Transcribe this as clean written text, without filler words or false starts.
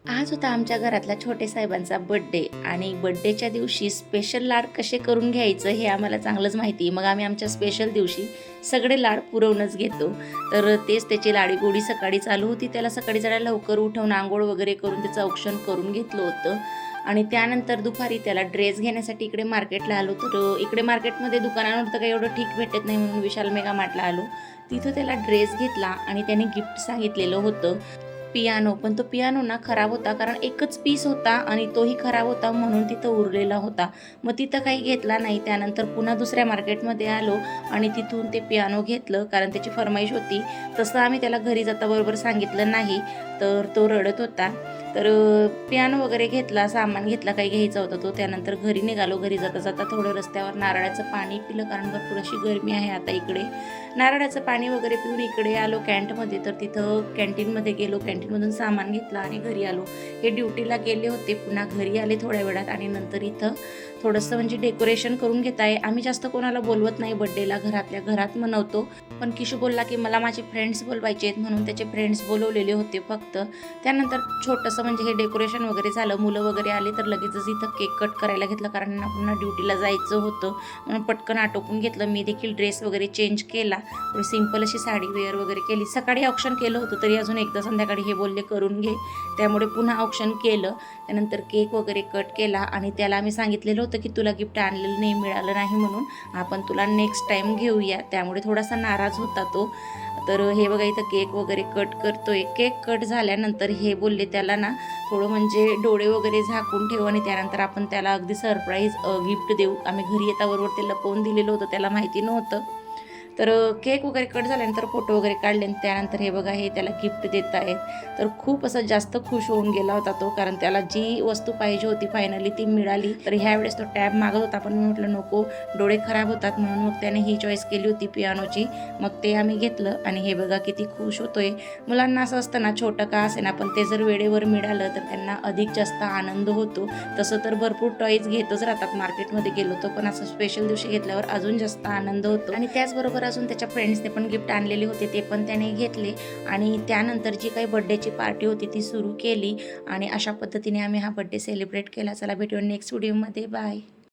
आज होता आमच्या घरातल्या छोटे साहेबांचा बर्थडे आणि बर्थडेच्या दिवशी स्पेशल लाड कसे करून घ्यायचं हे आम्हाला चांगलंच माहिती. मग आम्ही आमच्या स्पेशल दिवशी सगळे लाड पुरवूनच घेतो. तर तेच त्याची लाडीगोडी सकाळी चालू होती. त्याला सकाळी जरा लवकर उठवून आंघोळ वगैरे करून त्याचं औक्षण करून घेतलं होतं आणि त्यानंतर दुपारी त्याला ड्रेस घेण्यासाठी इकडे मार्केटला आलो. तर इकडे मार्केटमध्ये दुकानावर तर काही एवढं ठीक भेटत नाही म्हणून विशाल मेगा मार्टला आलो. तिथं त्याला ड्रेस घेतला आणि त्याने गिफ्ट सांगितलेलं होतं पियानो. पण तो पियानो ना खराब होता, कारण एकच पीस होता आणि तोही खराब होता म्हणून तिथं उरलेला होता. मग तिथं काही घेतला नाही. त्यानंतर पुन्हा दुसऱ्या मार्केटमध्ये आलो आणि तिथून ते पियानो घेतलं, कारण त्याची फरमाईश होती. तसं आम्ही त्याला घरी जाता बरोबर सांगितलं नाही, तर तो रडत होता. तर पियानो वगैरे घेतला, सामान घेतला काही घ्यायचा होता तो. त्यानंतर घरी निघालो. घरी जाता जाता थोडं रस्त्यावर नारळाचं पाणी पिलं, कारण भरपूर अशी गरमी आहे आता इकडे. नारळाचं पाणी वगैरे पिऊन इकडे आलो कॅन्टमध्ये. तर तिथं कॅन्टीनमध्ये गेलो, कॅन्टीनमधून सामान घेतलं आणि घरी आलो. हे ड्युटीला गेले होते, पुन्हा घरी आले थोड्या वेळात आणि नंतर इथं थोडंसं म्हणजे डेकोरेशन करून घेत आहे. आम्ही जास्त कोणाला बोलवत नाही बड्डेला, घरातल्या घरात मनवतो. पण किशू बोलला की मला माझे फ्रेंड्स बोलवायचे आहेत म्हणून त्याचे फ्रेंड्स बोलवलेले होते फक्त. त्यानंतर छोटंसं म्हणजे हे डेकोरेशन वगैरे झालं. मुलं वगैरे आले तर लगेचच इथं केक कट करायला घेतलं, कारण पुन्हा ड्युटीला जायचं होतं म्हणून पटकन आटोपून घेतलं. मी देखील ड्रेस वगैरे चेंज केला, थोडी सिंपल अशी साडी वेअर वगैरे केली. सकाळी ऑप्शन केलं होतं तरी अजून एकदा संध्याकाळी हे बोलले करून घे, त्यामुळे पुन्हा ऑप्शन केलं. त्यानंतर केक वगैरे कट केला आणि त्याला आम्ही सांगितलेलं होतं की तुला गिफ्ट आणलेलं नाही, मिळालं नाही म्हणून आपण तुला नेक्स्ट टाईम घेऊया. त्यामुळे थोडासा नाराज होता तो. तर हे बघा इथं केक वगैरे कट करतोय. केक कट झाल्यानंतर हे बोलले त्याला ना थोडं म्हणजे डोळे वगैरे झाकून ठेव आणि त्यानंतर आपण त्याला अगदी सरप्राईज गिफ्ट देऊ. आम्ही घरी येताबरोबर ते लपवून दिलेलं होतं, त्याला माहिती नव्हतं. तर केक वगैरे कट झाल्यानंतर फोटो वगैरे काढले आणि त्यानंतर हे बघा हे त्याला गिफ्ट देत आहेत. तर खूप असं जास्त खुश होऊन गेला होता तो, कारण त्याला जी वस्तू पाहिजे होती फायनली ती मिळाली. तर ह्यावेळेस तो टॅब मागत होता, पण मी म्हटलं नको, डोळे खराब होतात म्हणून मग त्याने ही चॉईस केली होती पियानोची. मग ते आम्ही घेतलं आणि हे बघा किती खुश होतोय. मुलांना असं असतं ना, छोटं का असे ना, पण ते जर वेळेवर मिळालं तर त्यांना अधिक जास्त आनंद होतो. तसं तर भरपूर टॉईज घेतच राहतात मार्केटमध्ये गेलो तो, पण असं स्पेशल दिवशी घेतल्यावर अजून जास्त आनंद होतो. आणि त्याचबरोबर अजून त्याच्या फ्रेंड्सने पण गिफ्ट आणलेले होते, ते पण त्याने घेतले आणि त्यानंतर जी काही बर्थडेची पार्टी होती ती सुरू केली आणि अशा पद्धतीने आम्ही हा बर्थडे सेलिब्रेट केला. चला भेटूया नेक्स्ट व्हिडिओमध्ये. बाय.